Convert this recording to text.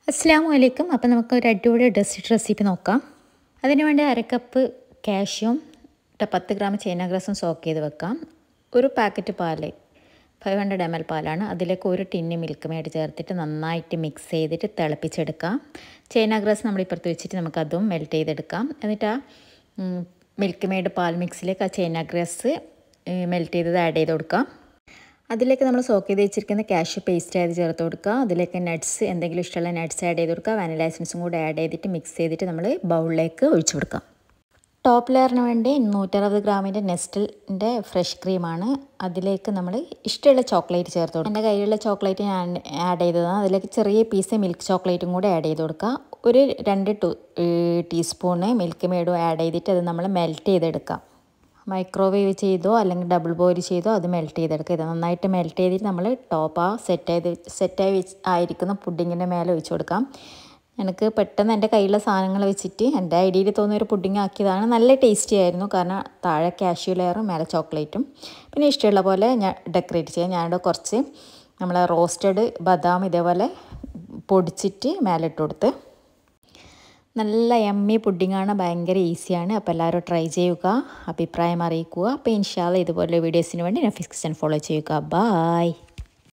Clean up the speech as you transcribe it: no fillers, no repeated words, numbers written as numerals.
അസ്സലാമു അലൈക്കും. അപ്പോൾ നമുക്ക് ഒരു അടിപൊളി ഡെസേർട്ട് റെസിപ്പി നോക്കാം. അതിനുവേണ്ടി 1/2 കപ്പ് കാഷ്യൂം 10 ഗ്രാം ചൈന ഗ്രാസും സോക്ക് ചെയ്ത് വെക്കാം. ഒരു പാക്കറ്റ് പാല് 500 ml പാലാണ്. അതിലേക്ക് ഒരു ടിന്ന് മിൽക്ക് മെയ്ഡ് ചേർത്തിട്ട് നന്നായിട്ട് മിക്സ് ചെയ്തിട്ട് തിളപ്പിച്ചെടുക്കാം. ചൈന ഗ്രാസ് നമ്മൾ ഇപ്പുറത്ത് വെച്ചിട്ട് നമുക്കതും മെൽറ്റ് ചെയ്തെടുക്കാം. എന്നിട്ട് ആ മിൽക്ക് മെയ്ഡ് പാൽ മിക്സിലേക്ക് ആ ചൈന ഗ്രാസ് മെൽറ്റ് ചെയ്തത് ആഡ് ചെയ്ത് കൊടുക്കാം. അതിലേക്ക് നമ്മൾ സോക്ക് ചെയ്ത് വെച്ചിരിക്കുന്ന കാഷ്യൂ പേസ്റ്റ് ആയത് ചേർത്ത് കൊടുക്കുക. അതിലേക്ക് നട്ട്സ് എന്തെങ്കിലും ഇഷ്ടമുള്ള നട്ട്സ് ആഡ് ചെയ്ത് കൊടുക്കുക. വാനില എസൻസും കൂടെ ആഡ് ചെയ്തിട്ട് മിക്സ് ചെയ്തിട്ട് നമ്മൾ ബൗളിലേക്ക് ഒഴിച്ചു കൊടുക്കാം. ടോപ്പ് ലെയറിന് വേണ്ടി 160 ഗ്രാമിൻ്റെ നെസ്റ്റലിൻ്റെ ഫ്രഷ് ക്രീമാണ്. അതിലേക്ക് നമ്മൾ ഇഷ്ടമുള്ള ചോക്ലേറ്റ് ചേർത്ത് കൊടുക്കുക. എൻ്റെ കയ്യിലുള്ള ചോക്ലേറ്റ് ഞാൻ ആഡ് ചെയ്തതാണ്. അതിലേക്ക് ചെറിയ പീസ് മിൽക്ക് ചോക്ലേറ്റും കൂടെ ആഡ് ചെയ്ത് കൊടുക്കുക. ഒരു 2 ടീസ്പൂണ് മിൽക്ക് മെയ്ഡും ആഡ് ചെയ്തിട്ട് അത് നമ്മൾ മെൽറ്റ് ചെയ്തെടുക്കാം. മൈക്രോവേവ് ചെയ്തോ അല്ലെങ്കിൽ ഡബിൾ ബോയിൽ ചെയ്തോ അത് മെൽറ്റ് ചെയ്തെടുക്കുക. ഇത് നന്നായിട്ട് മെൽറ്റ് ചെയ്തിട്ട് നമ്മൾ ടോപ്പ് സെറ്റായി ആയിരിക്കുന്ന പുഡിങ്ങിൻ്റെ മേലെ ഒഴിച്ചു കൊടുക്കാം. എനിക്ക് പെട്ടെന്ന് എൻ്റെ കയ്യിലുള്ള സാധനങ്ങൾ വെച്ചിട്ട് എൻ്റെ ഐഡിയയിൽ തോന്നിയൊരു പുഡിങ് ആക്കിയതാണ്. നല്ല ടേസ്റ്റി ആയിരുന്നു. കാരണം താഴെ കാഷ്യൂ ലെയറും മേലെ ചോക്ലേറ്റും. പിന്നെ ഇഷ്ടമുള്ള പോലെ ഞാൻ ഡെക്കറേറ്റ് ചെയ്യാം. ഞാനിവിടെ കുറച്ച് നമ്മളെ റോസ്റ്റഡ് ബദാം ഇതേപോലെ പൊടിച്ചിട്ട് മേലെ ഇട്ട് കൊടുത്ത്. നല്ല യമ്മി പുഡിങ്ങാണ്. ഭയങ്കര ഈസിയാണ്. അപ്പോൾ എല്ലാവരും ട്രൈ ചെയ്യുക, അഭിപ്രായം അറിയിക്കുക. അപ്പോൾ ഇൻഷാ അല്ലാഹ് ഇതുപോലെ വീഡിയോസിന് വേണ്ടി നഫീസ് കിച്ചൻ ഫോളോ ചെയ്യുക. ബൈ.